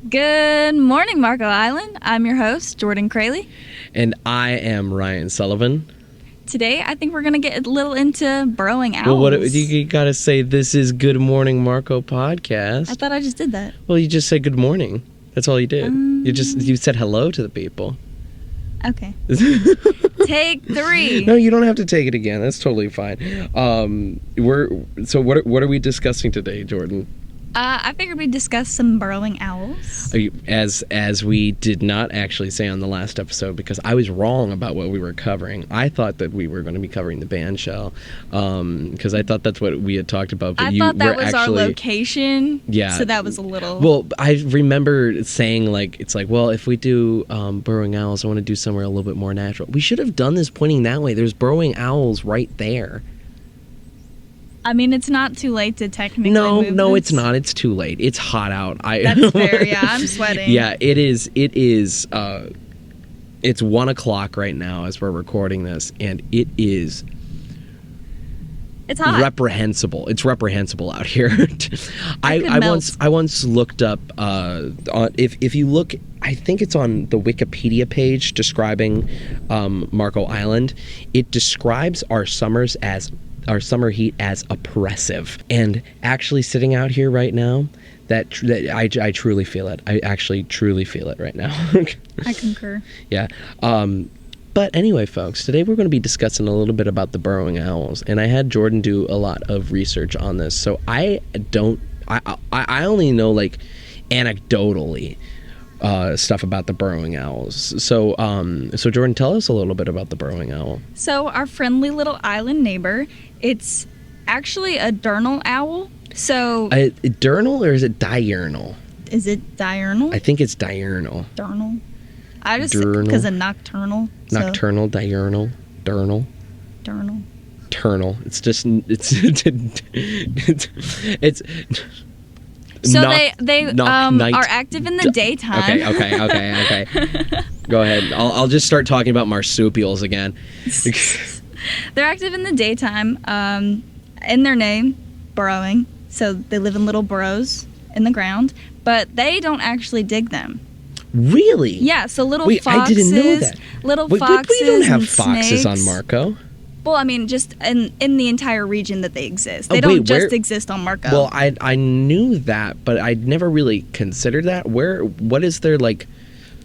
Good morning, Marco Island. I'm your host, Jordan Kraley. And I am Ryan Sullivan. Today, I think we're going to get a little into burrowing owls. Well, you got to say, this is Good Morning Marco podcast. I thought I just did that. Well, you just said good morning. That's all you did. You said hello to the people. Okay. Take 3. No, you don't have to take it again. That's totally fine. What are we discussing today, Jordan? I figured we'd discuss some burrowing owls. As we did not actually say on the last episode, because I was wrong about what we were covering. I thought that we were going to be covering the bandshell, because I thought that's what we had talked about. But I thought that was our location. Yeah. So that was a little... Well, I remember saying, well, if we do burrowing owls, I want to do somewhere a little bit more natural. We should have done this pointing that way. There's burrowing owls right there. I mean, it's not too late to technically move No, this. it's not. It's too late. It's hot out. That's fair. Yeah, I'm sweating. Yeah, it is. It's 1 o'clock right now as we're recording this, and it is. It's hot. Reprehensible. It's reprehensible out here. I once looked up. If you look, I think it's on the Wikipedia page describing Marco Island. It describes our summer heat as oppressive. And actually sitting out here right now, that I truly feel it. I actually truly feel it right now. I concur. Yeah. But anyway, folks, today we're going to be discussing a little bit about the burrowing owls. And I had Jordan do a lot of research on this. So I only know anecdotally stuff about the burrowing owls. So Jordan, tell us a little bit about the burrowing owl. So our friendly little island neighbor, it's actually a diurnal owl. So diurnal, or is it diurnal? Is it diurnal? I think it's diurnal. Diurnal. I just Diurnal. because of nocturnal. Nocturnal, diurnal, diurnal. Diurnal. Turnal. It's just it's. So they are active in the daytime. Okay. Go ahead. I'll just start talking about marsupials again. They're active in the daytime. In their name, burrowing. So they live in little burrows in the ground, but they don't actually dig them. Really? Yeah. So little foxes. I didn't know that. Little foxes. We don't have and foxes snakes. on Marco. Well, I mean, just in the entire region that they exist. They don't just exist on Marco. Well, I knew that, but I never really considered that. What is their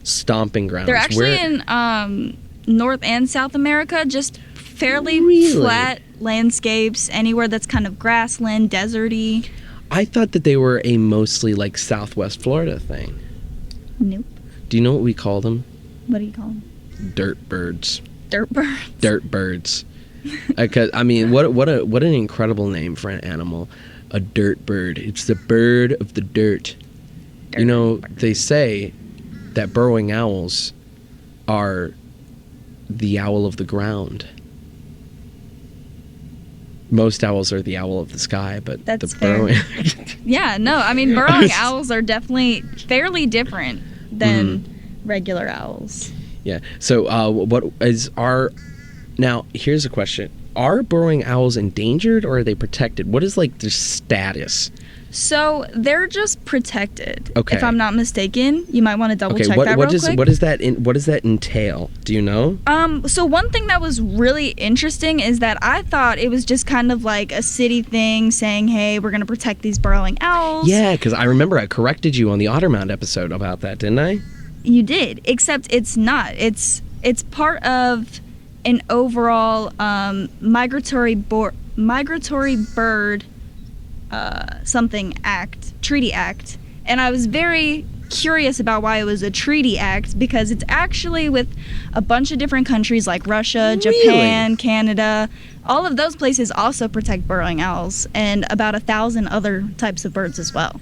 stomping grounds? They're actually in North and South America, just fairly flat landscapes, anywhere that's kind of grassland, deserty. I thought that they were a mostly Southwest Florida thing. Nope. Do you know what we call them? What do you call them? Dirt birds. Dirt birds. Dirt birds. Because I mean, what an incredible name for an animal, a dirt bird. It's the bird of the dirt. You know, they say that burrowing owls are the owl of the ground. Most owls are the owl of the sky, but That's the burrowing. Yeah, no, I mean, burrowing owls are definitely fairly different than regular owls. Yeah. So, what is our? Now, here's a question: are burrowing owls endangered, or are they protected? What is their status? So they're just protected. Okay. If I'm not mistaken, you might want to double check that real quick. What does that entail? Do you know? So one thing that was really interesting is that I thought it was just kind of like a city thing saying, hey, we're going to protect these burrowing owls. Yeah, because I remember I corrected you on the Ottermount episode about that, didn't I? You did, except it's not. It's part of an overall migratory bird treaty act, and I was very curious about why it was a treaty act, because it's actually with a bunch of different countries like Russia, Japan, Canada. All of those places also protect burrowing owls, and about 1,000 other types of birds as well.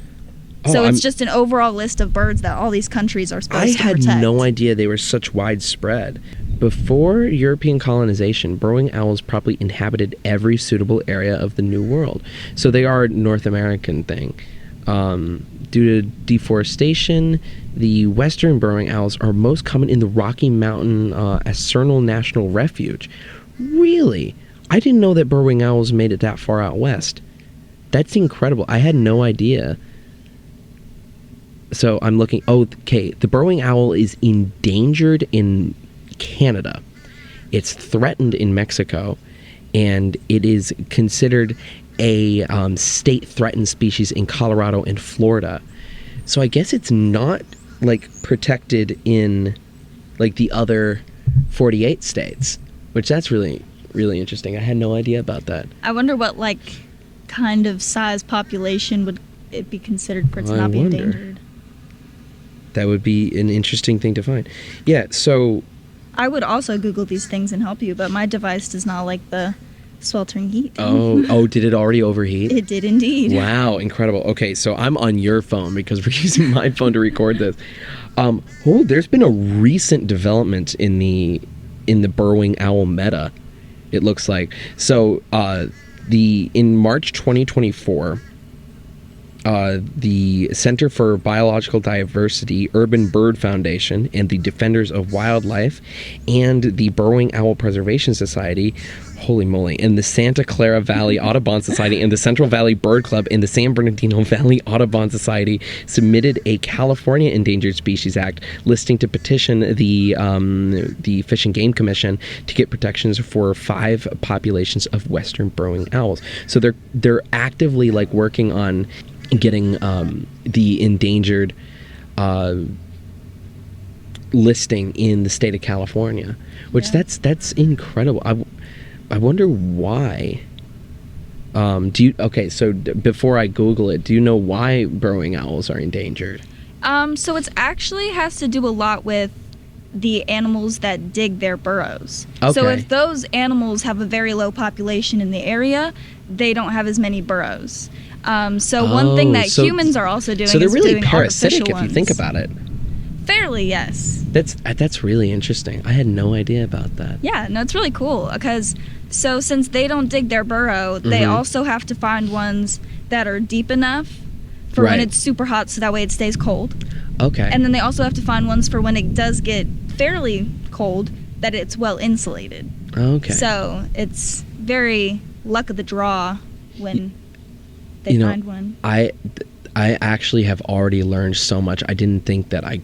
So it's just an overall list of birds that all these countries are supposed to protect. I had no idea they were such widespread. Before European colonization, burrowing owls probably inhabited every suitable area of the New World. So they are a North American thing. Due to deforestation, the western burrowing owls are most common in the Rocky Mountain Asernal National Refuge. Really? I didn't know that burrowing owls made it that far out west. That's incredible. I had no idea. So I'm looking. Oh, okay. The burrowing owl is endangered in Canada. It's threatened in Mexico, and it is considered a state threatened species in Colorado and Florida. So I guess it's not like protected in like the other 48 states, which that's really, really interesting. I had no idea about that. I wonder what like kind of size population would it be considered for it to not be endangered. That would be an interesting thing to find. Yeah, so I would also Google these things and help you, but my device does not like the sweltering heat. Oh, did it already overheat? It did indeed. Wow, incredible. Okay, so I'm on your phone because we're using my phone to record this. There's been a recent development in the burrowing owl meta, it looks like. So in March 2024, the Center for Biological Diversity, Urban Bird Foundation, and the Defenders of Wildlife, and the Burrowing Owl Preservation Society, holy moly, and the Santa Clara Valley Audubon Society, and the Central Valley Bird Club, and the San Bernardino Valley Audubon Society submitted a California Endangered Species Act listing to petition the Fish and Game Commission to get protections for 5 populations of western burrowing owls. So they're actively like working on getting the endangered listing in the state of California, which that's incredible. I wonder why. Before I Google it, do you know why burrowing owls are endangered? So it's actually has to do a lot with the animals that dig their burrows. Okay. So if those animals have a very low population in the area, they don't have as many burrows. One thing that humans are also doing is doing artificial ones. So they're really parasitic if you think about it. Fairly, yes. That's really interesting. I had no idea about that. Yeah, no, it's really cool because since they don't dig their burrow, they also have to find ones that are deep enough for when it's super hot, so that way it stays cold. Okay. And then they also have to find ones for when it does get fairly cold, that it's well insulated. Okay. So it's very luck of the draw when they find one. I actually have already learned so much. I didn't think that I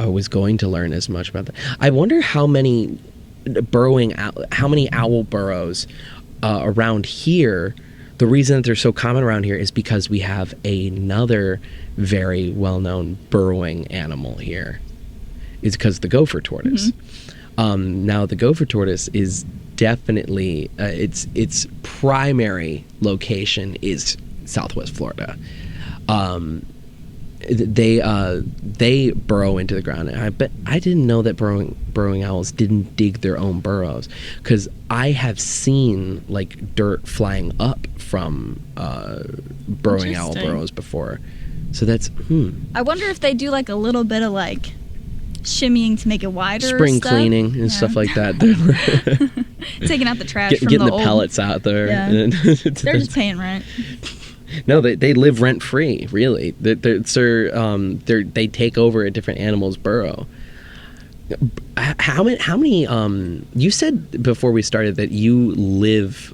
was going to learn as much about that. I wonder how many owl burrows around here. The reason that they're so common around here is because we have another very well-known burrowing animal here. It's because the gopher tortoise. Now the gopher tortoise is definitely its primary location is Southwest Florida. They burrow into the ground. And I didn't know that burrowing owls didn't dig their own burrows, because I have seen like dirt flying up from burrowing owl burrows before. So that's I wonder if they do like a little bit of like shimmying to make it wider. Spring cleaning and stuff like that. Taking out the trash from getting the old pellets out there. Yeah. They're just paying rent. No, they live rent free. Really, they take over a different animal's burrow. How many? You said before we started that you live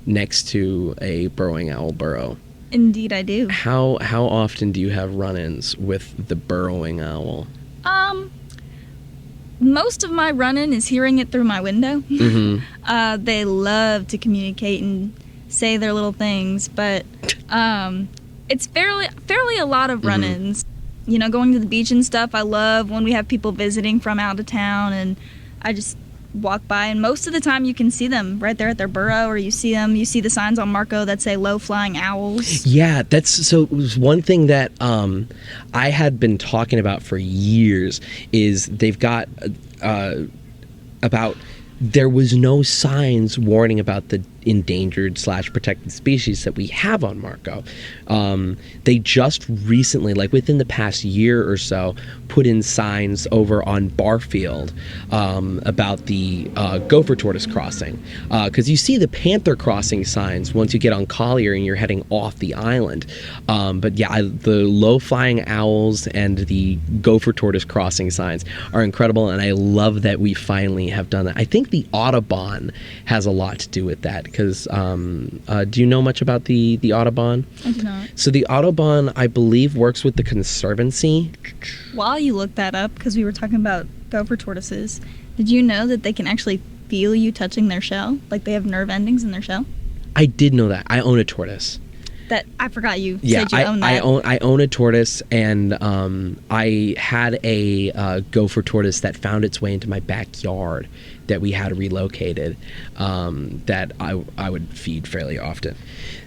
next to a burrowing owl burrow. Indeed, I do. How often do you have run-ins with the burrowing owl? Most of my run-in is hearing it through my window. They love to communicate and say their little things, but it's fairly a lot of run-ins. You know, going to the beach and stuff. I love when we have people visiting from out of town, and I just walk by, and most of the time you can see them right there at their burrow, or you see the signs on Marco that say low-flying owls. Yeah, it was one thing that I had been talking about for years, is they've got about there was no signs warning about the endangered / protected species that we have on Marco. They just recently, like within the past year or so, put in signs over on Barfield about the gopher tortoise crossing, because you see the panther crossing signs once you get on Collier and you're heading off the island, but yeah, the low-flying owls and the gopher tortoise crossing signs are incredible, and I love that we finally have done that. I think the Audubon has a lot to do with that, because do you know much about the Audubon? I do not. So the Audubon, I believe, works with the Conservancy. While you look that up, because we were talking about gopher tortoises, did you know that they can actually feel you touching their shell? Like they have nerve endings in their shell? I did know that. I own a tortoise. That I forgot you Yeah, said you own that. I own a tortoise, and I had a gopher tortoise that found its way into my backyard that we had relocated, that I would feed fairly often.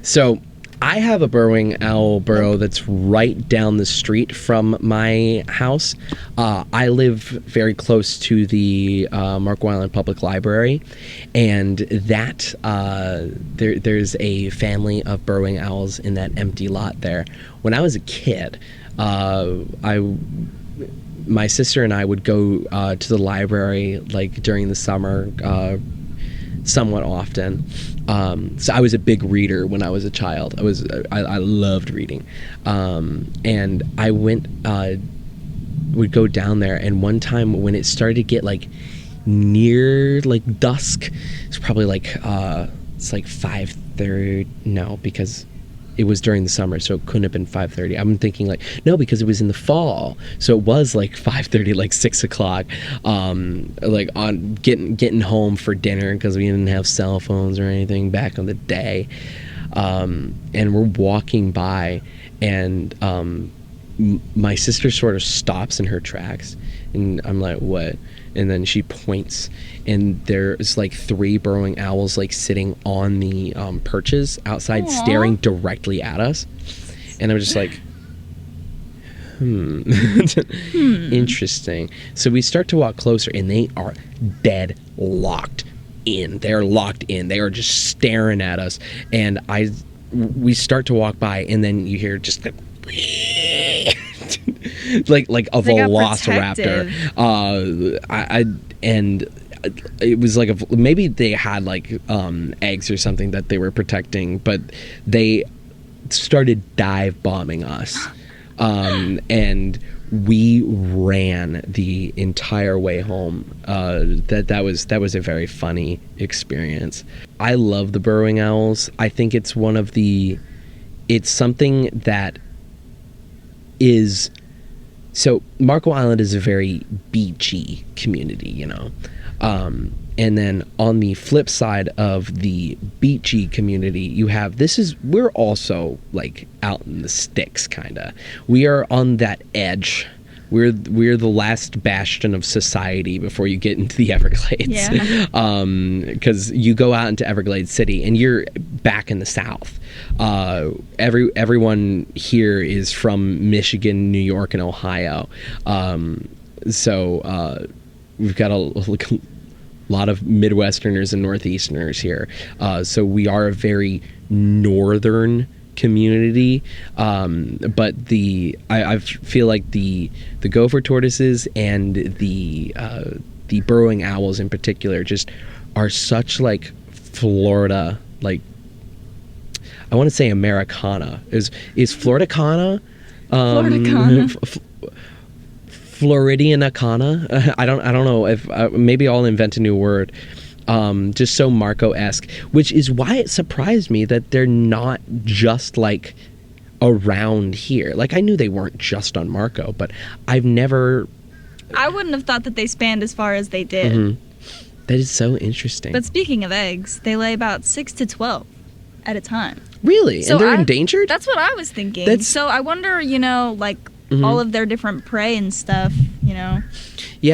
So I have a burrowing owl burrow that's right down the street from my house. I live very close to the Marco Island Public Library, and that there's a family of burrowing owls in that empty lot there. When I was a kid, my sister and I would go to the library like during the summer, somewhat often. So I was a big reader when I was a child. I loved reading, and I would go down there. And one time when it started to get like near like dusk, it's probably like it's like 5:30. No, because it was during the summer, so it couldn't have been 5:30. I'm thinking like, no, because it was in the fall, so it was like 5:30, like 6 o'clock, like on getting home for dinner, because we didn't have cell phones or anything back in the day. And we're walking by, and my sister sort of stops in her tracks, and I'm like, what? And then she points, and there's like 3 burrowing owls like sitting on the perches outside. Aww. Staring directly at us. And I'm just like, interesting. So we start to walk closer, and they are dead locked in. They're locked in. They are just staring at us. And we start to walk by, and then you hear just like a velociraptor. And it was like maybe they had like eggs or something that they were protecting, but they started dive bombing us, and we ran the entire way home. That was a very funny experience. I love the burrowing owls. I think it's something that is, so Marco Island is a very beachy community, you know. And then on the flip side of the beachy community, you have, we're also like out in the sticks, kind of. We are on that edge. We're the last bastion of society before you get into the Everglades. Yeah. Because you go out into Everglades City and you're back in the South. Everyone here is from Michigan, New York, and Ohio. So we've got a lot of Midwesterners and Northeasterners here. So we are a very northern community, but I feel like the gopher tortoises and the burrowing owls in particular just are such like Florida, like, I want to say Americana. Is Floridicana? Floridianacana? I don't know if maybe I'll invent a new word. Just so Marco-esque, which is why it surprised me that they're not just like around here. Like, I knew they weren't just on Marco, but I wouldn't have thought that they spanned as far as they did. Mm-hmm. That is so interesting. But speaking of eggs, they lay about 6 to 12 at a time. Really? So and they're endangered? That's what I was thinking. So I wonder, like, mm-hmm. all of their different prey and stuff, Yeah.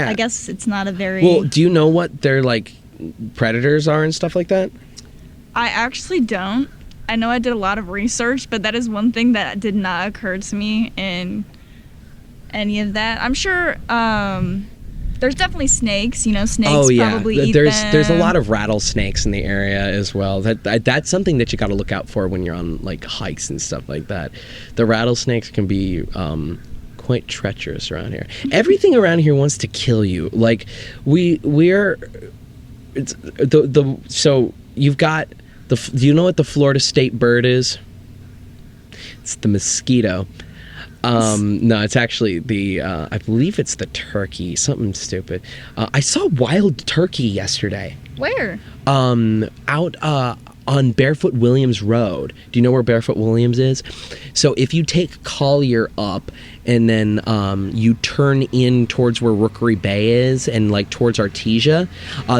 I guess it's not a very... Well, do you know what their, like, predators are and stuff like that? I actually don't. I know I did a lot of research, but that is one thing that did not occur to me in any of that. I'm sure there's definitely snakes. Snakes probably eat them. There's a lot of rattlesnakes in the area as well. That's something that you got to look out for when you're on like hikes and stuff like that. The rattlesnakes can be quite treacherous around here. Everything around here wants to kill you. Like we're. It's so you've got do you know what the Florida state bird is? It's the mosquito. No, it's actually the I believe it's the turkey, something stupid. I saw wild turkey yesterday. Where? Out on Barefoot Williams Road. Do you know where Barefoot Williams is? So if you take Collier up and then you turn in towards where Rookery Bay is and like towards Artesia,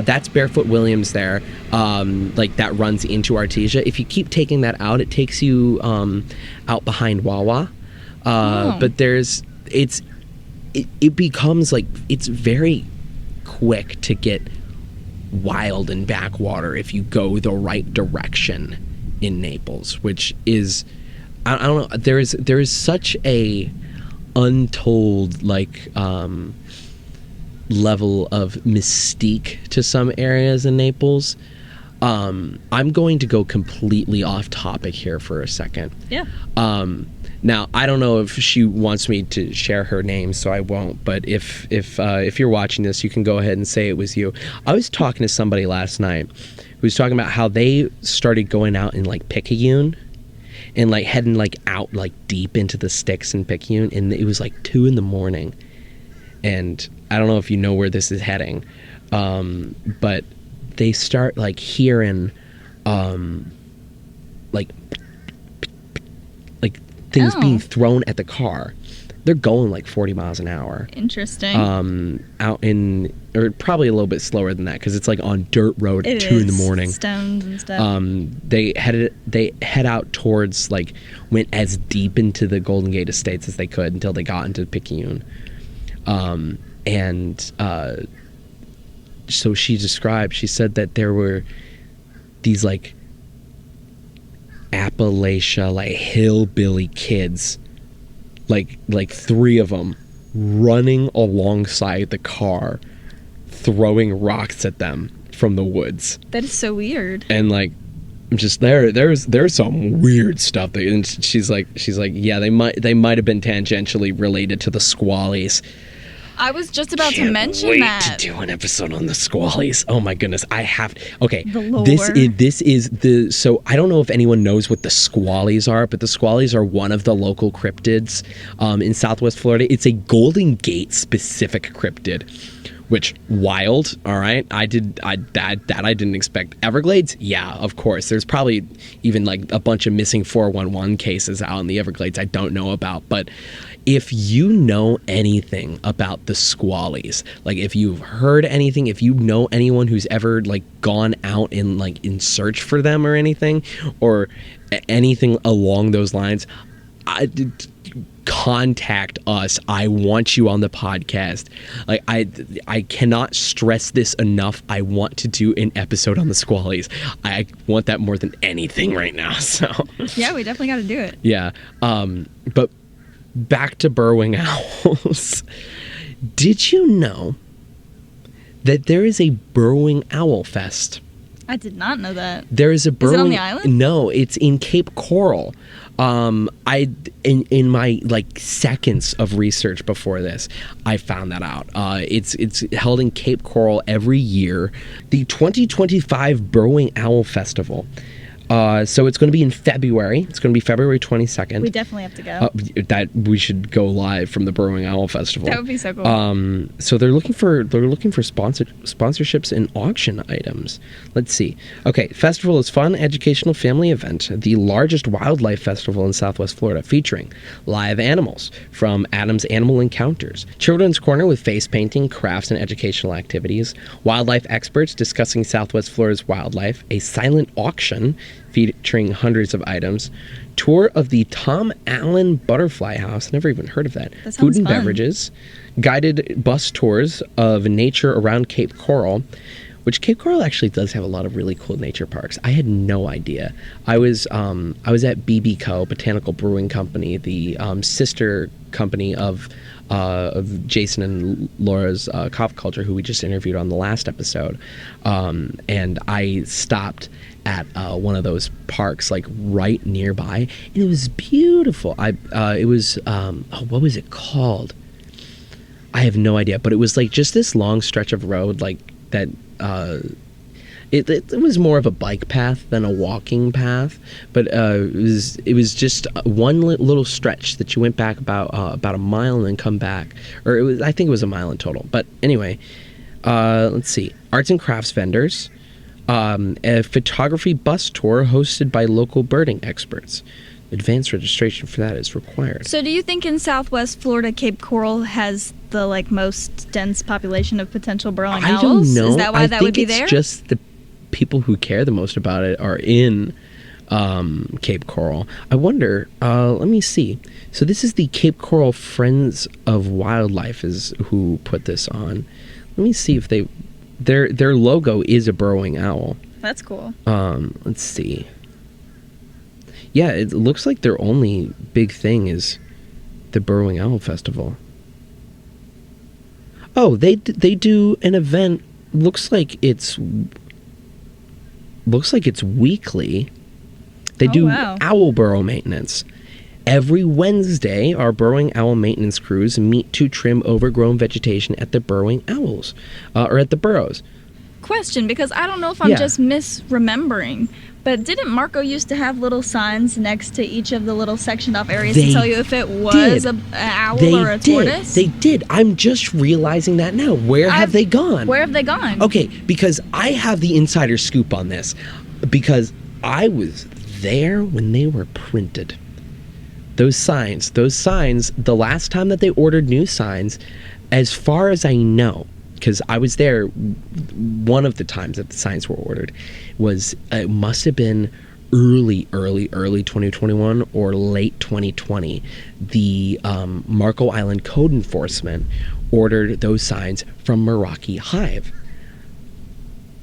that's Barefoot Williams there. Like that runs into Artesia. If you keep taking that out, it takes you out behind Wawa. But it becomes like, it's very quick to get wild and backwater if you go the right direction in Naples, which is, I don't know, there is such a untold like level of mystique to some areas in Naples. I'm going to go completely off topic here for a second. Yeah. Now, I don't know if she wants me to share her name, so I won't. But if you're watching this, you can go ahead and say it was you. I was talking to somebody last night who was talking about how they started going out in like Picayune and like heading like out like deep into the sticks in Picayune, and it was like 2 a.m. And I don't know if you know where this is heading, but they start like hearing like things being thrown at the car. They're going like 40 miles an hour. Interesting. Out in, or probably a little bit slower than that because it's like on dirt road at 2 a.m. Stones and stuff. They head out towards like, went as deep into the Golden Gate Estates as they could until they got into Picayune. So she said that there were these like Appalachia, like hillbilly kids, like 3 of them running alongside the car, throwing rocks at them from the woods. That is so weird. And like, just there's some weird stuff. And she's like, yeah, they might have been tangentially related to the Squallies. I was just about to mention that. Can't wait to do an episode on the Squallies. Oh my goodness, I have. Okay, the lore. This is the. So I don't know if anyone knows what the Squallies are, but the Squallies are one of the local cryptids in Southwest Florida. It's a Golden Gate specific cryptid, which wild. All right, I didn't expect. Everglades, yeah, of course. There's probably even like a bunch of missing 411 cases out in the Everglades I don't know about, but. If you know anything about the Squallies, like if you've heard anything, if you know anyone who's ever like gone out and like in search for them or anything anything along those lines, contact us. I want you on the podcast. Like I cannot stress this enough. I want to do an episode on the Squallies. I want that more than anything right now. So yeah, we definitely got to do it. Yeah. But back to Burrowing Owls. Did you know that there is a Burrowing Owl Fest? I did not know that. There is a Burrowing... Is it on the island? No, it's in Cape Coral. In my like seconds of research before this, I found that out. It's held in Cape Coral every year. The 2025 Burrowing Owl Festival. So it's going to be in February. It's going to be February 22nd. We definitely have to go. That we should go live from the Burrowing Owl Festival. That would be so cool. So they're looking for sponsorships and auction items. Let's see. Okay, festival is fun, educational family event, the largest wildlife festival in Southwest Florida, featuring live animals from Adams Animal Encounters, children's corner with face painting, crafts, and educational activities, wildlife experts discussing Southwest Florida's wildlife, a silent auction featuring hundreds of items, tour of the Tom Allen Butterfly House, never even heard of that, food and beverages, guided bus tours of nature around Cape Coral, which Cape Coral actually does have a lot of really cool nature parks. I had no idea. I was at BB Botanical Brewing Company, the sister company of Jason and Laura's Cough Culture, who we just interviewed on the last episode, and I stopped at one of those parks like right nearby, and it was beautiful. It was what was it called? I have no idea, but it was like just this long stretch of road like that. It was more of a bike path than a walking path, but it was just one little stretch that you went back about a mile and then come back, or I think it was a mile in total. But anyway, let's see, arts and crafts vendors. A photography bus tour hosted by local birding experts. Advanced registration for that is required. So do you think in Southwest Florida, Cape Coral has the most dense population of potential burrowing owls? I don't know. Is that why that would be there? I think it's just the people who care the most about it are in Cape Coral. I wonder, let me see. So this is the Cape Coral Friends of Wildlife is who put this on. Let me see if their logo is a burrowing owl. That's cool. Let's see. Yeah, it looks like their only big thing is the Burrowing Owl Festival. Oh, they do an event. Looks like it's weekly. They do owl burrow maintenance. Every Wednesday, our burrowing owl maintenance crews meet to trim overgrown vegetation at the burrowing owls, or at the burrows. Question, because I don't know if I'm just misremembering, but didn't Marco used to have little signs next to each of the little sectioned off areas to tell you if it was an owl or a tortoise? They did. I'm just realizing that now. Where have they gone? Where have they gone? Okay, because I have the insider scoop on this, because I was there when they were printed. Those signs, the last time that they ordered new signs, as far as I know, because I was there one of the times that the signs were ordered, it must have been early 2021 or late 2020. The Marco Island Code Enforcement ordered those signs from Meraki Hive.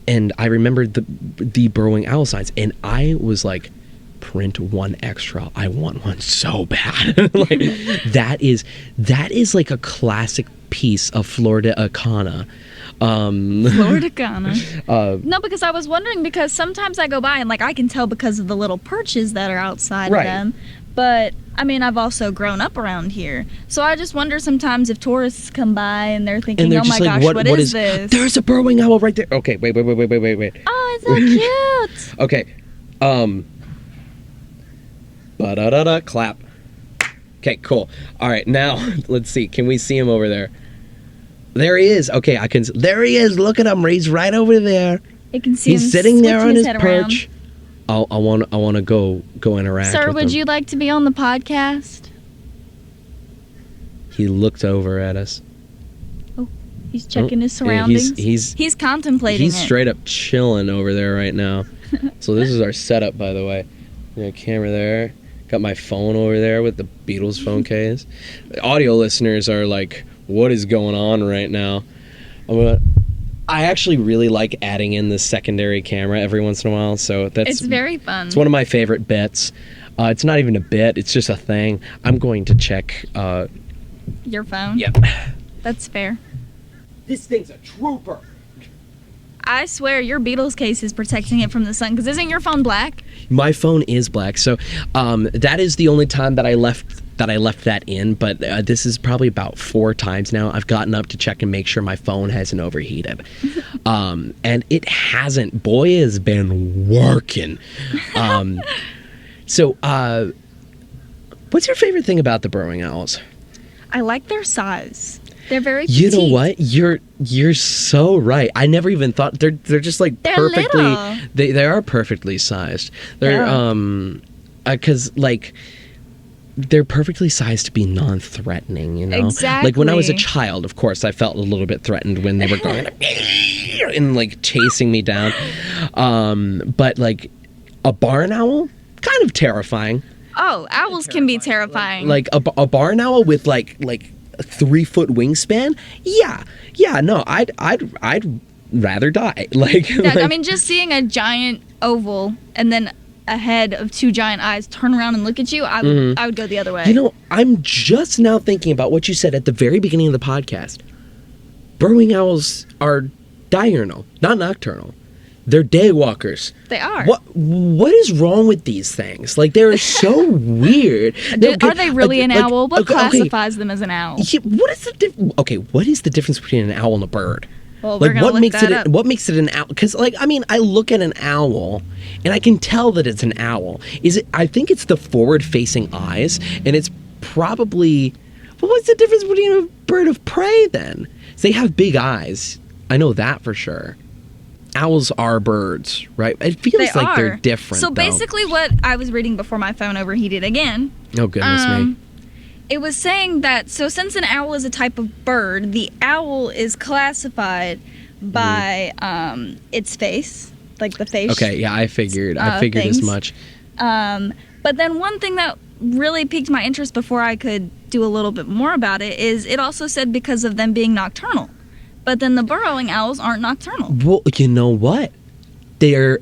And I remembered the burrowing owl signs, and I was like, print one extra. I want one so bad. Like that is like a classic piece of Florida-icana. Florida-icana. No, because I was wondering, because sometimes I go by and I can tell because of the little perches that are outside of them. But I mean, I've also grown up around here, so I just wonder sometimes if tourists come by and they're thinking, "Oh my gosh, what is this?" There's a burrowing owl right there. Okay, wait. Oh, it's so cute. Okay, clap. Okay, cool. All right, now let's see. Can we see him over there? There he is. Okay, I can. There he is. Look at him. He's right over there. You can see him. He's sitting there on his Around. perch. I want to go interact. Sir, with would him. you like to be on the podcast? He looked over at us. Oh, he's checking his surroundings. He's contemplating. He's straight up chilling over there right now. So this is our setup, by the way. Camera there. Got my phone over there with the Beatles phone case. Audio listeners are like, what is going on right now? I actually really like adding in the secondary camera every once in a while, so it's very fun. It's one of my favorite bits. It's not even a bit, it's just a thing. I'm going to check your phone? Yep. That's fair. This thing's a trooper. I swear your Beatles case is protecting it from the sun, because isn't your phone black? My phone is black, so that is the only time that I left that in, but this is probably about 4 times now I've gotten up to check and make sure my phone hasn't overheated. And it hasn't. Boy, has been working. So what's your favorite thing about the burrowing owls? I like their size. They're very petite. You know what? You're so right. I never even thought they're just like they're perfectly little. They are perfectly sized. They're cuz they're perfectly sized to be non-threatening, you know? Exactly. Like when I was a child, of course, I felt a little bit threatened when they were going and chasing me down. But like a barn owl, kind of terrifying. Oh, owls can be terrifying. Like a barn owl with like a 3-foot wingspan. Yeah. No, I'd rather die. I mean, just seeing a giant oval and then a head of 2 giant eyes turn around and look at you, I would go the other way. You know, I'm just now thinking about what you said at the very beginning of the podcast. Burrowing owls are diurnal, not nocturnal. They're day walkers. They are. What is wrong with these things? Like, they're so weird. Are they really an owl? What classifies them as an owl? Yeah, what is the difference between an owl and a bird? Well, we're gonna look that up. What makes it an owl? Because, I look at an owl, and I can tell that it's an owl. I think it's the forward-facing eyes, and it's probably... Well, what's the difference between a bird of prey, then? They have big eyes. I know that for sure. owls are birds, right? It feels like they're different. So though. basically, what I was reading before my phone overheated again. Oh goodness me! It was saying that since an owl is a type of bird, the owl is classified by its face, like the face. Okay, yeah, I figured as much. But then one thing that really piqued my interest before I could do a little bit more about it is it also said because of them being nocturnal. But then the burrowing owls aren't nocturnal. Well, you know what? They're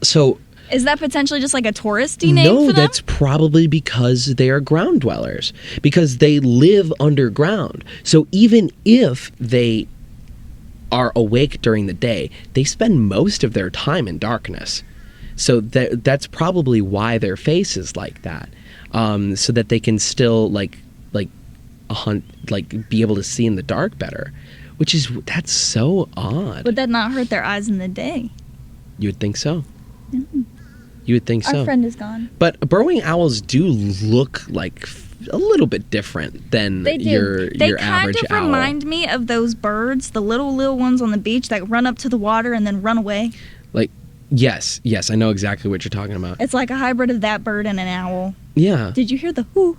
so. Is that potentially just like a touristy name for them? No, that's probably because they are ground dwellers. Because they live underground. So even if they are awake during the day, they spend most of their time in darkness. So that's probably why their face is like that. So that they can still like be able to see in the dark better. That's so odd. Would that not hurt their eyes in the day? You would think so. Mm-hmm. You would think so. Our friend is gone. But burrowing owls do look like a little bit different than your average owl. They kind of remind me of those birds, the little ones on the beach that run up to the water and then run away. Like, yes, I know exactly what you're talking about. It's like a hybrid of that bird and an owl. Yeah. Did you hear the whoo?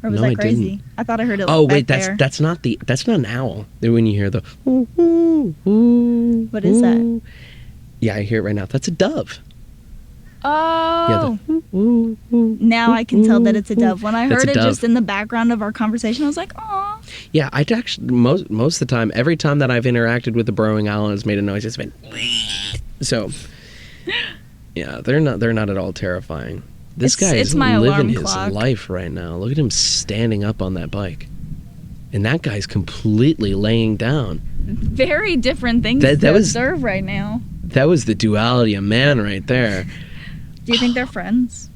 Or was that crazy? Didn't. I thought I heard it. Oh wait, that's not an owl. When you hear the whoo, whoo, whoo, what is that? Yeah, I hear it right now. That's a dove. Oh. Yeah, now I can tell that it's a dove. When I heard it just in the background of our conversation, I was like, "Aw." Yeah, I actually most of the time, every time that I've interacted with the burrowing owl and has made a noise, it's been so. Yeah, they're not at all terrifying. This guy is living his life right now. Look at him standing up on that bike, and that guy's completely laying down. Very different things to observe right now. That was the duality of man right there. Do you think they're friends?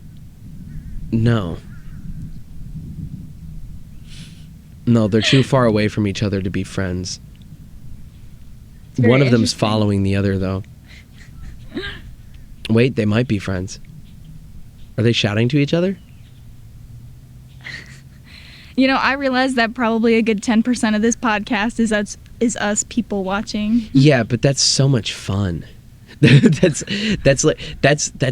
No, they're too far away from each other to be friends. One of them's following the other, though. Wait, they might be friends. Are they shouting to each other? I realize that probably a good 10% of this podcast is us people watching. Yeah, but that's so much fun. that's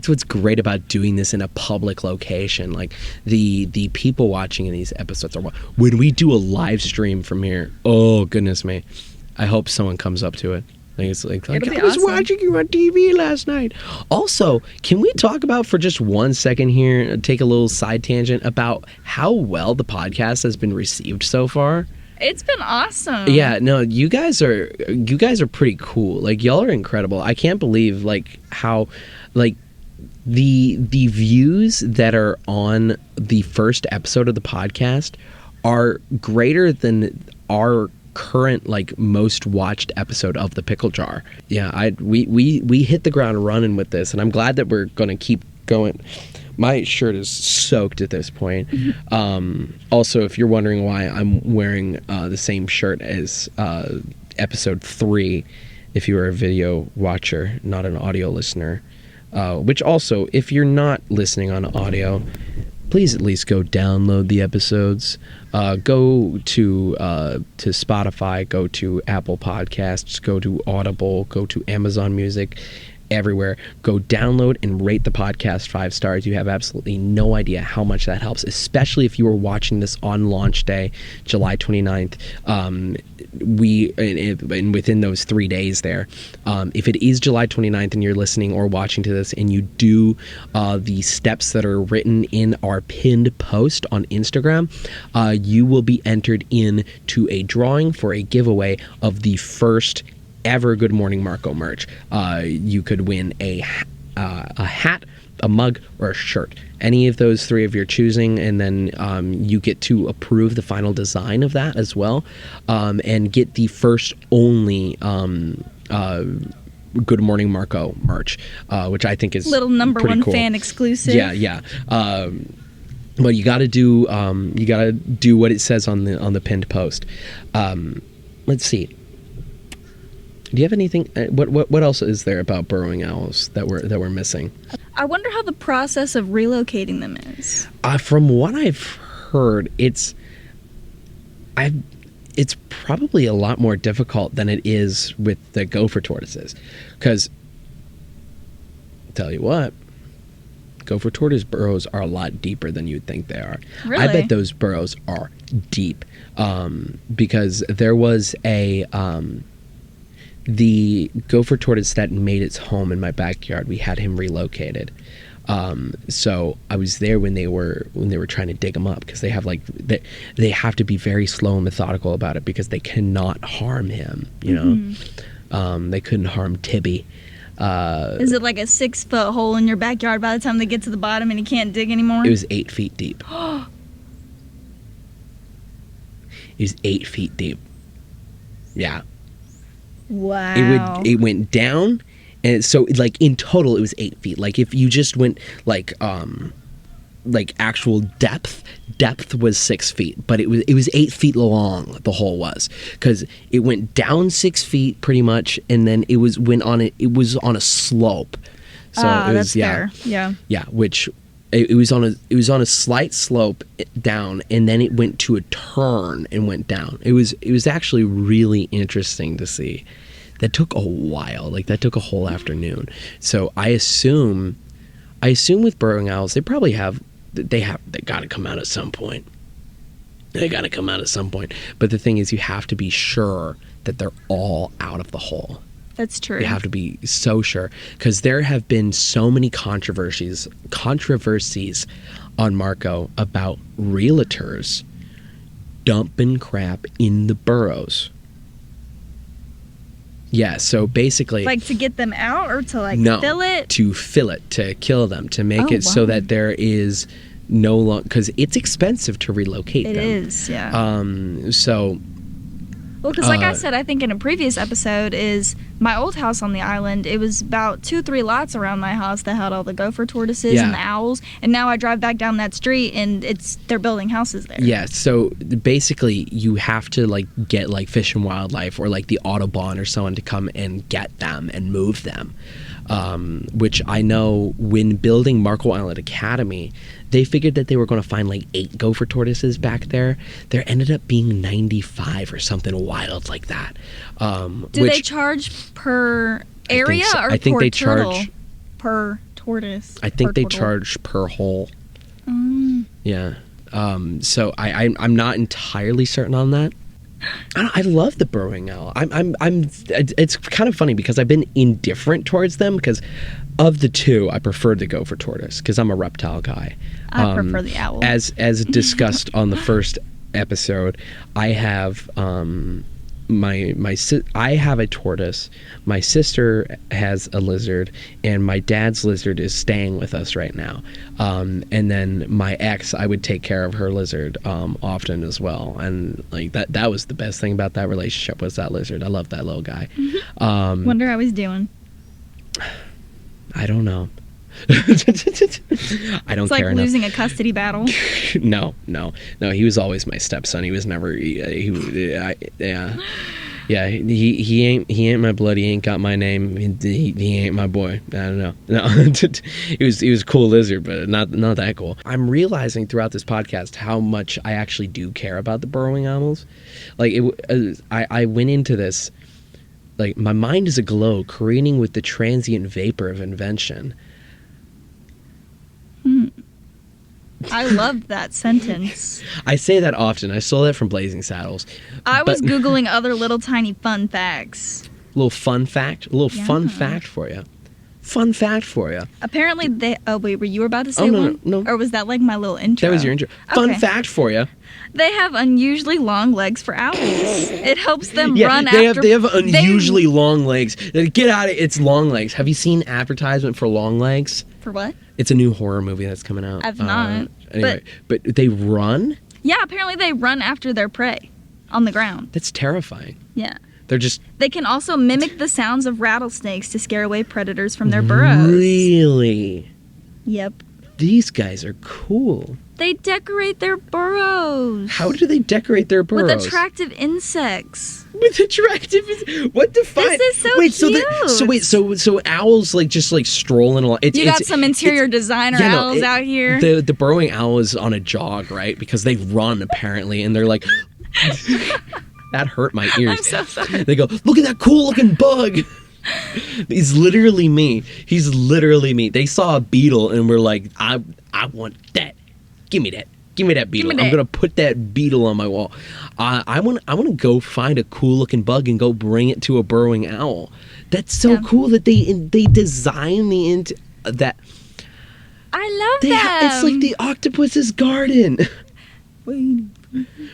what's great about doing this in a public location. Like the people watching in these episodes are when we do a live stream from here. Oh goodness me! I hope someone comes up to it. It's like I was watching you on TV last night. Also, can we talk about for just 1 second here, take a little side tangent about how well the podcast has been received so far? It's been awesome. Yeah, no, you guys are pretty cool. Like y'all are incredible. I can't believe like how like the views that are on the first episode of the podcast are greater than our current like most watched episode of the Pickle Jar. Yeah, we hit the ground running with this, and I'm glad that we're going to keep going. My shirt is soaked at this point. Also, if you're wondering why I'm wearing the same shirt as episode 3, if you are a video watcher, not an audio listener, which also, if you're not listening on audio, please at least go download the episodes. Go to Spotify, go to Apple Podcasts, go to Audible, go to Amazon Music, everywhere. Go download and rate the podcast 5 stars. You have absolutely no idea how much that helps, especially if you are watching this on launch day, July 29th. And within those 3 days there, if it is July 29th and you're listening or watching to this and you do the steps that are written in our pinned post on Instagram, you will be entered into a drawing for a giveaway of the first ever Good Morning Marco merch. You could win a hat, a mug, or a shirt. Any of those 3 of your choosing, and then you get to approve the final design of that as well, and get the first only Good Morning Marco merch, which I think is little number pretty 1 cool. fan exclusive. Yeah. But you got to do what it says on the pinned post. Let's see. Do you have anything? What else is there about burrowing owls that we're missing? I wonder how the process of relocating them is. From what I've heard, it's probably a lot more difficult than it is with the gopher tortoises, because tell you what, gopher tortoise burrows are a lot deeper than you'd think they are. Really? I bet those burrows are deep, because there was the gopher tortoise that made its home in my backyard. We had him relocated. So I was there when they were trying to dig them up, because they have they have to be very slow and methodical about it, because they cannot harm him. They couldn't harm Tibby. Is it like a 6-foot hole in your backyard by the time they get to the bottom and he can't dig anymore? It was 8 feet deep. It was 8 feet deep. Yeah. Wow. It went down, and so like in total it was 8 feet. Like if you just went like actual depth was 6 feet, but it was 8 feet long. The hole was, because it went down 6 feet pretty much, and then it was on a slope. So it was, that's fair. Yeah. Which it was on a slight slope down, and then it went to a turn and went down. It was actually really interesting to see. That took a while. Like that took a whole afternoon. So I assume with burrowing owls, they probably they got to come out at some point. They got to come out at some point. But the thing is, you have to be sure that they're all out of the hole. That's true. You have to be so sure, because there have been so many controversies on Marco about realtors dumping crap in the burrows. Yeah, so basically, like to get them out, or to fill it? To fill it, to kill them, to make it so that there is no longer, because it's expensive to relocate them. It is, yeah. Well, because like I said, I think in a previous episode, is my old house on the island, it was about 2-3 lots around my house that had all the gopher tortoises and the owls, and now I drive back down that street and they're building houses there. Yeah, so basically you have to get Fish and Wildlife or the Audubon or someone to come and get them and move them. Which I know when building Marco Island Academy, they figured that they were going to find 8 gopher tortoises back there. There ended up being 95 or something wild like that. Do they charge per area or I think per they turtle? Charge per tortoise? I think they turtle? charge per hole. Yeah. So I'm not entirely certain on that. I love the burrowing owl. It's kind of funny because I've been indifferent towards them, because of the two, I prefer the gopher tortoise because I'm a reptile guy. I prefer the owl. As discussed on the first episode, I have I have a tortoise. My sister has a lizard, and my dad's lizard is staying with us right now. And then my ex, I would take care of her lizard often as well. And that was the best thing about that relationship, was that lizard. I love that little guy. Wonder how he's doing. I don't know. I don't it's like care losing enough. A custody battle. No. He was always my stepson. He was never. Yeah. He ain't my blood. He ain't got my name. He ain't my boy. I don't know. No, he was a cool lizard, but not that cool. I'm realizing throughout this podcast how much I actually do care about the burrowing owls. I went into this my mind is aglow, careening with the transient vapor of invention. I love that sentence. I say that often. I stole that from Blazing Saddles. I was Googling other little tiny fun facts. Fun fact for you. Fun fact for you. Apparently they... Oh, wait, were you about to say one? No. Or was that my little intro? That was your intro. Fun fact for you. They have unusually long legs for owls. It helps them run after... They have unusually long legs. Get out of it. It's long legs. Have you seen advertisement for long legs? For what? It's a new horror movie that's coming out. I've not. Anyway, but they run? Yeah, apparently they run after their prey on the ground. That's terrifying. Yeah. They can also mimic the sounds of rattlesnakes to scare away predators from their burrows. Really? Yep. These guys are cool. They decorate their burrows. How do they decorate their burrows? With attractive insects. What defines? This is so cute. So owls just strolling along. You got some interior designer owls out here. The burrowing owl is on a jog, right? Because they run apparently, and they're like. That hurt my ears. I'm so sorry. They go, look at that cool looking bug. He's literally me. They saw a beetle and were like, I want that. Give me that. Give me that beetle. I'm gonna put that beetle on my wall. I want to go find a cool looking bug and go bring it to a burrowing owl. That's so cool that they design that. I love that. It's like the octopus's garden. We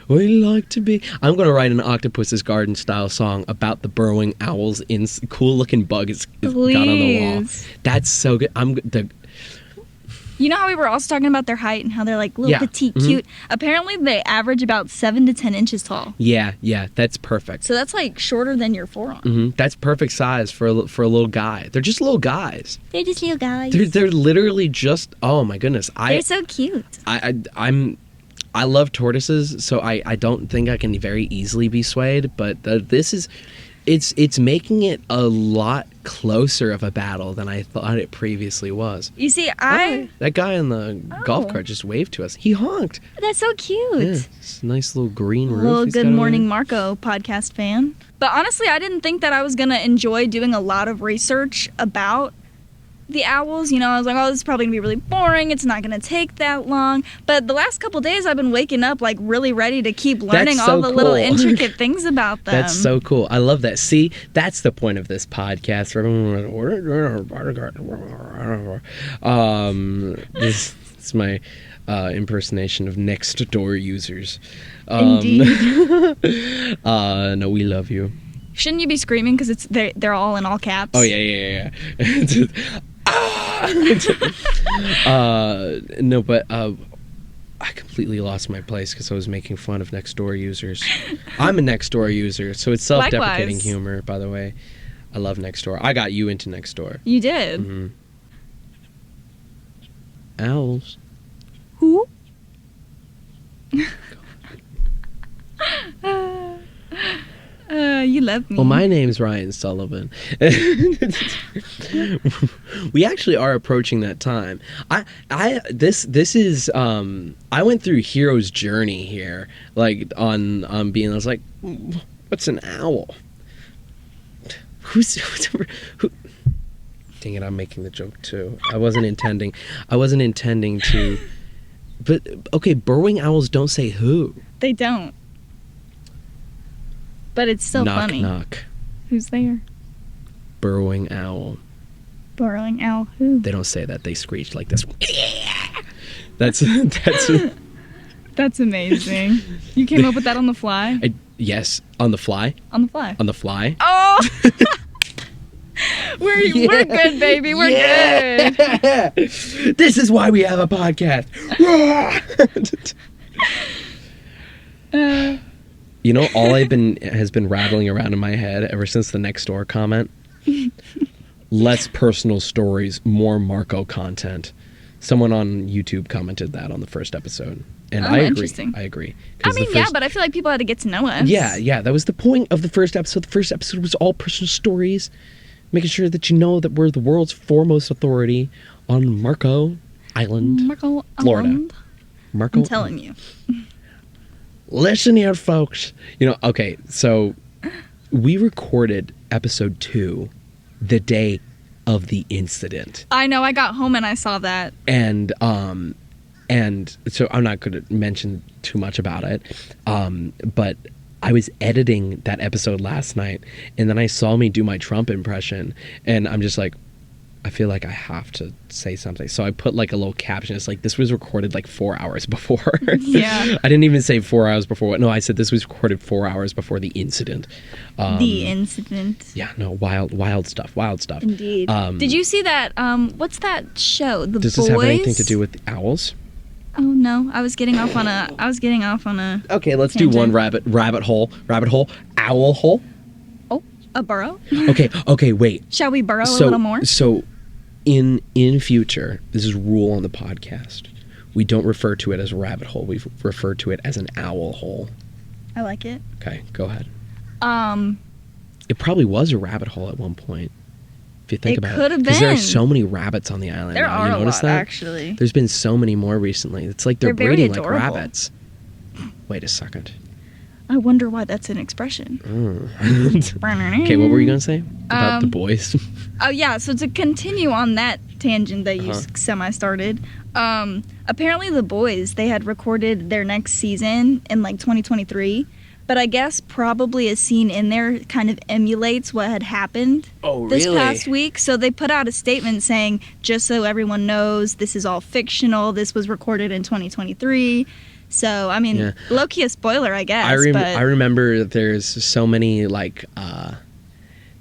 like to be. I'm gonna write an octopus's garden style song about the burrowing owls in cool looking bug it's got on the wall. That's so good. You know how we were also talking about their height and how they're like little petite, cute? Apparently they average about 7 to 10 inches tall. Yeah, that's perfect. So that's like shorter than your forearm. That's perfect size for a little guy. They're just little guys. They're just little guys. They're literally just, oh my goodness. They're so cute. I love tortoises, so I don't think I can very easily be swayed, but this is... It's making it a lot closer of a battle than I thought it previously was. You see, that guy in the golf cart just waved to us. He honked. That's so cute. Yeah, it's a nice little green roof. Little Good Morning Marco podcast fan. But honestly, I didn't think that I was going to enjoy doing a lot of research about the owls. You know, I was like, oh, this is probably gonna be really boring, it's not gonna take that long. But the last couple days I've been waking up like really ready to keep learning all the little intricate things about them. That's so cool. I love that. See, that's the point of this podcast. This is my impersonation of next door users. Indeed. No, we love you. Shouldn't you be screaming because they're all in all caps? Oh yeah. No, but I completely lost my place because I was making fun of next door users. I'm a next door user, so it's self-deprecating humor, by the way. I love next door. I got you into next door. You did. Mm-hmm. Owls. Who? You love me. Well, my name's Ryan Sullivan. We actually are approaching that time. This is I went through hero's journey here, like on being. I was like, what's an owl? Who? Dang it! I'm making the joke too. I wasn't intending to. But okay, burrowing owls don't say who. They don't. But it's still funny. Knock. Who's there? Burrowing owl. Burrowing owl who? They don't say that. They screech like this. That's amazing. You came up with that on the fly? Yes, on the fly. On the fly. On the fly. Oh! We're good, baby. We're good. This is why we have a podcast. You know, all has been rattling around in my head ever since the next door comment. Less personal stories, more Marco content. Someone on YouTube commented that on the first episode, and I agree. Interesting. I agree. I mean, but I feel like people had to get to know us. Yeah, that was the point of the first episode. The first episode was all personal stories, making sure that you know that we're the world's foremost authority on Marco Island, Florida. Marco. I'm telling you. Listen here, folks. You know, okay, so we recorded episode 2 the day of the incident. I know, I got home and I saw that. And so I'm not going to mention too much about it, but I was editing that episode last night, and then I saw me do my Trump impression, and I'm just like, I feel like I have to say something. So I put like a little caption. It's like, this was recorded like 4 hours before. Yeah. I didn't even say 4 hours before. No, I said this was recorded 4 hours before the incident. The incident. Yeah, no, wild stuff. Indeed. Did you see that, what's that show? The Boys? Does this have anything to do with the owls? Oh no, I was getting off on a Okay, let's tangent. do one rabbit hole, owl hole. Oh, a burrow? Okay, wait. Shall we burrow a little more? So in future, this is rule on the podcast. We don't refer to it as a rabbit hole. We refer to it as an owl hole. I like it. Okay, go ahead. It probably was a rabbit hole at one point. If you think about it. It could have been. Because there are so many rabbits on the island there now. Are you notice a lot, that? actually. There's been so many more recently. It's like they're very breeding like adorable. rabbits. Wait a second. I wonder why that's an expression. Okay, what were you gonna say about the boys? Oh yeah, so to continue on that tangent that you semi-started, apparently the boys, they had recorded their next season in like 2023, but I guess probably a scene in there kind of emulates what had happened this past week. So they put out a statement saying, just so everyone knows, this is all fictional. This was recorded in 2023. So, I mean, low-key a spoiler, I guess. I remember there's so many, like,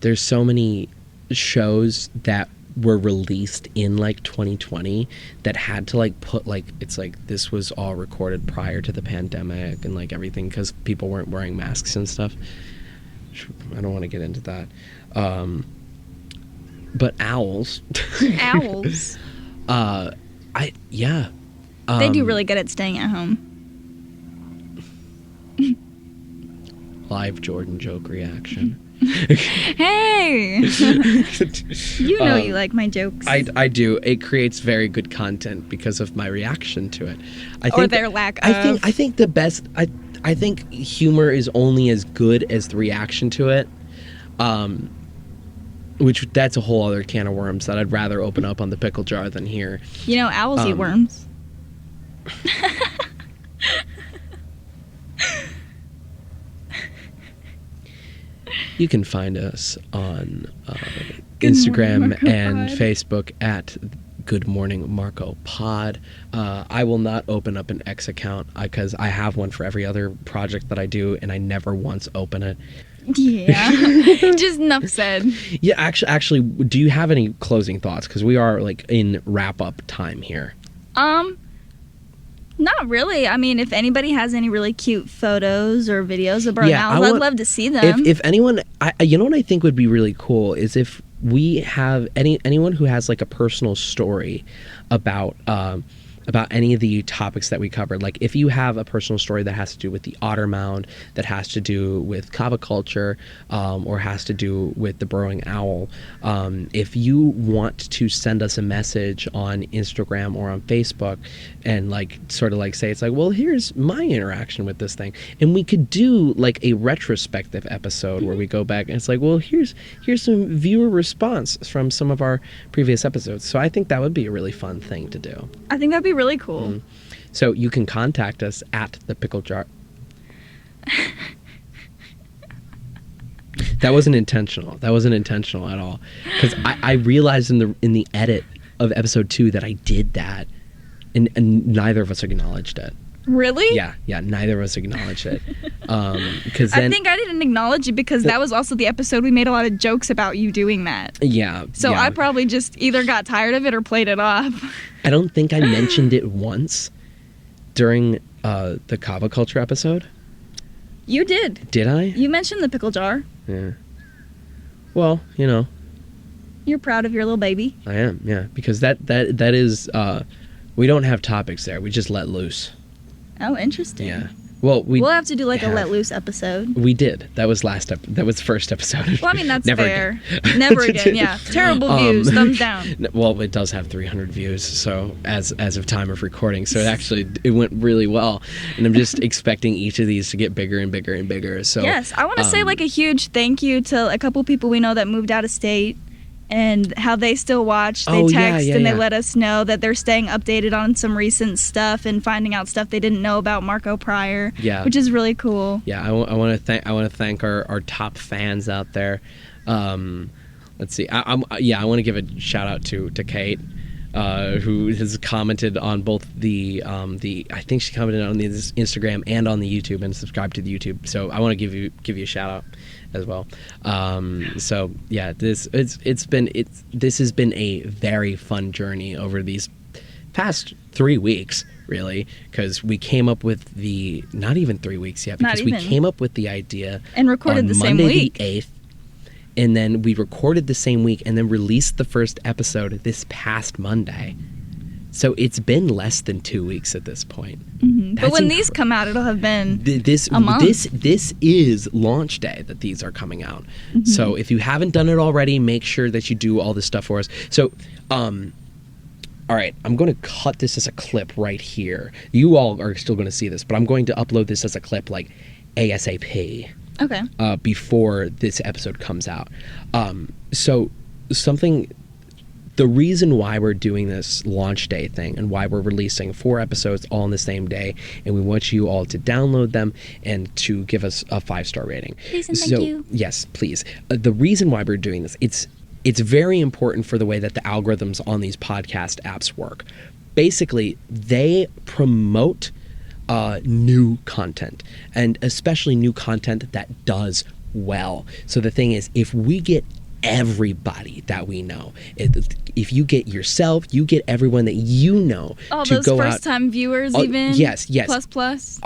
there's so many shows that were released in, like, 2020 that had to, like, put, like, it's like this was all recorded prior to the pandemic and, like, everything because people weren't wearing masks and stuff. I don't want to get into that. But owls. Owls. They do really good at staying at home. Live Jordan joke reaction. Hey! You know you like my jokes. I do. It creates very good content because of my reaction to it. Or their lack of. I think the best. I think humor is only as good as the reaction to it. Which that's a whole other can of worms that I'd rather open up on the pickle jar than here. You know, owls eat worms. You can find us on Instagram and Facebook at Good Morning Marco Pod. I will not open up an X account because I have one for every other project that I do, and I never once open it. Yeah, just enough said. Yeah, actually, do you have any closing thoughts? Because we are like in wrap up time here. Not really. I mean, if anybody has any really cute photos or videos of Burrowing Owls, I'd love to see them. If anyone, you know what I think would be really cool is if we have anyone who has like a personal story about any of the topics that we covered. Like if you have a personal story that has to do with the otter mound, that has to do with kava culture, or has to do with the burrowing owl, if you want to send us a message on Instagram or on Facebook and like sort of like say, it's like, well, here's my interaction with this thing, and we could do like a retrospective episode where we go back and it's like, well, here's some viewer response from some of our previous episodes. So I think that would be a really fun thing to do. I think that'd be really cool. So you can contact us at the pickle jar. That wasn't intentional. That wasn't intentional at all. Because I realized in the edit of episode 2 that I did that, and neither of us acknowledged it. Really? Yeah, neither of us acknowledged it. Because I think I didn't acknowledge it because that was also the episode we made a lot of jokes about you doing that. Yeah. So I probably just either got tired of it or played it off. I don't think I mentioned it once during the kava culture episode. You did. Did I? You mentioned the pickle jar. Yeah. Well, you know. You're proud of your little baby. I am, yeah. Because that is, we don't have topics there. We just let loose. Oh, interesting. Yeah. Well, we'll have to do like a let loose episode. We did. That was that was first episode. Well, I mean, that's Never fair. Again. Never again. Yeah. Terrible views. Thumbs down. Well, it does have 300 views. So as of time of recording, so it went really well, and I'm just expecting each of these to get bigger and bigger and bigger. So yes, I want to say like a huge thank you to a couple people we know that moved out of state. And how they still watch, they text and they let us know that they're staying updated on some recent stuff and finding out stuff they didn't know about Marco prior. Yeah, which is really cool. Yeah, I want to thank our top fans out there. Let's see, I want to give a shout out to Kate, who has commented on both the I think she commented on the Instagram and on the YouTube and subscribed to the YouTube. So I want to give you a shout out as well. So yeah, this has been a very fun journey over these past 3 weeks, really, because we came up with not even 3 weeks yet, because we came up with the idea and recorded the same week, the 8th, and then we recorded the same week and then released the first episode this past Monday. So it's been less than 2 weeks at this point. Mm-hmm. But when these come out, it'll have been a month. This is launch day that these are coming out. Mm-hmm. So if you haven't done it already, make sure that you do all this stuff for us. So, all right, I'm going to cut this as a clip right here. You all are still going to see this, but I'm going to upload this as a clip like ASAP. Okay. Before this episode comes out. The reason why we're doing this launch day thing and why we're releasing 4 episodes all on the same day, and we want you all to download them and to give us a 5-star rating. Please and thank you. Yes, please. The reason why we're doing this, it's very important for the way that the algorithms on these podcast apps work. Basically, they promote new content, and especially new content that does well. So the thing is, if we get everybody that we know, if you get yourself, you get everyone that you know all to those go first time viewers, even yes plus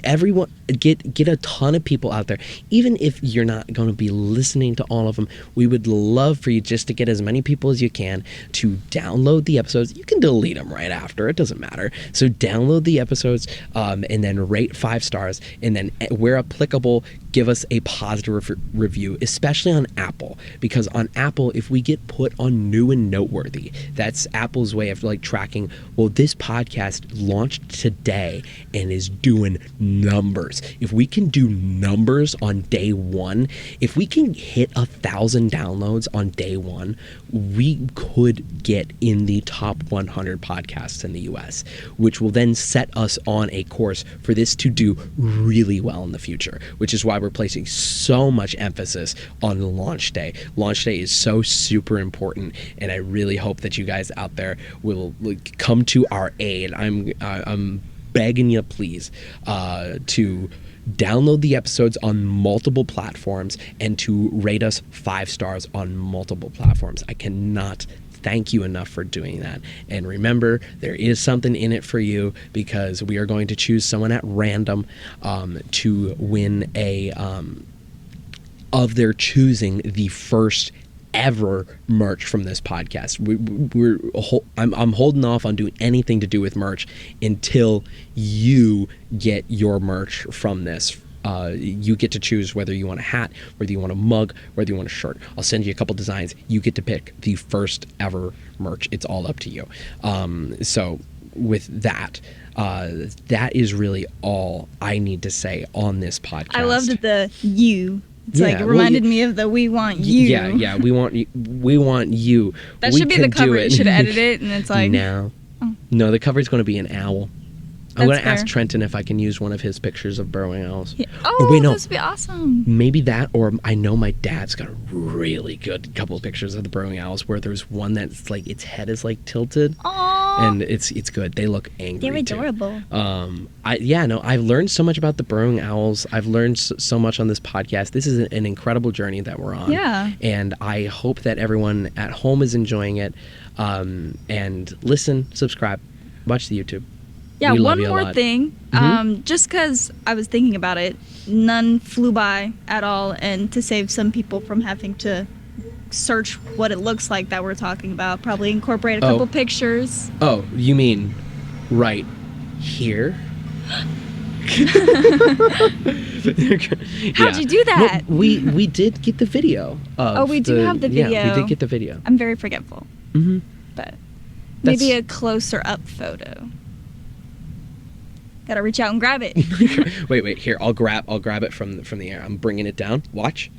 everyone, get a ton of people out there. Even if you're not going to be listening to all of them, we would love for you just to get as many people as you can to download the episodes. You can delete them right after, it doesn't matter. So download the episodes, and then rate 5 stars, and then where applicable, give us a positive review, especially on Apple, because on Apple, if we get put on new and noteworthy, that's Apple's way of like tracking, well, this podcast launched today and is doing numbers. If we can do numbers on day 1, if we can hit 1,000 downloads on day 1, we could get in the top 100 podcasts in the US, which will then set us on a course for this to do really well in the future, which is why we're placing so much emphasis on launch day. Launch day is so super important, and I really hope that you guys out there will come to our aid. I'm begging you, please, to download the episodes on multiple platforms and to rate us 5 stars on multiple platforms. I cannot thank you enough for doing that. And remember, there is something in it for you, because we are going to choose someone at random to win a of their choosing the first ever merch from this podcast. I'm holding off on doing anything to do with merch until you get your merch from this. You get to choose whether you want a hat, whether you want a mug, whether you want a shirt. I'll send you a couple designs. You get to pick the first ever merch. It's all up to you. So with that, that is really all I need to say on this podcast. I loved the you. It's like it reminded me of the "We Want You." Yeah, we want you. We want you. That should be the cover. You should edit it, and it's like no, the cover is going to be an owl. I'm going to ask Trenton if I can use one of his pictures of burrowing owls. Yeah. Oh, wait, no. This would be awesome. Maybe that, or I know my dad's got a really good couple of pictures of the burrowing owls where there's one that's like its head is like tilted. Aww. And it's good. They look angry. They're adorable. I've learned so much about the burrowing owls. I've learned so much on this podcast. This is an incredible journey that we're on. Yeah. And I hope that everyone at home is enjoying it. And listen, subscribe, watch the YouTube. Yeah, one more thing. Just because I was thinking about it, none flew by at all, and to save some people from having to search what it looks like that we're talking about, probably incorporate a couple pictures. Oh, you mean right here? How'd you do that? Well, we did get the video. We do have the video. Yeah, we did get the video. I'm very forgetful. But maybe a closer up photo. Gotta reach out and grab it. Wait. Here, I'll grab it from the air. I'm bringing it down. Watch.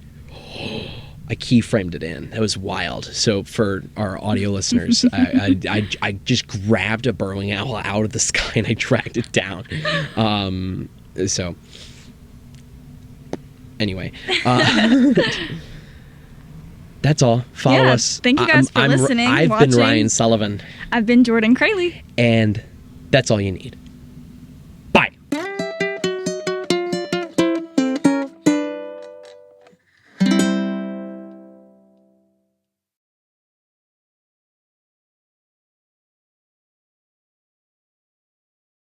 I keyframed it in. That was wild. So for our audio listeners, I just grabbed a burrowing owl out of the sky and I dragged it down. So anyway, that's all. Follow us. Thank you guys for listening. I've been Ryan Sullivan. I've been Jordan Kraley. And that's all you need.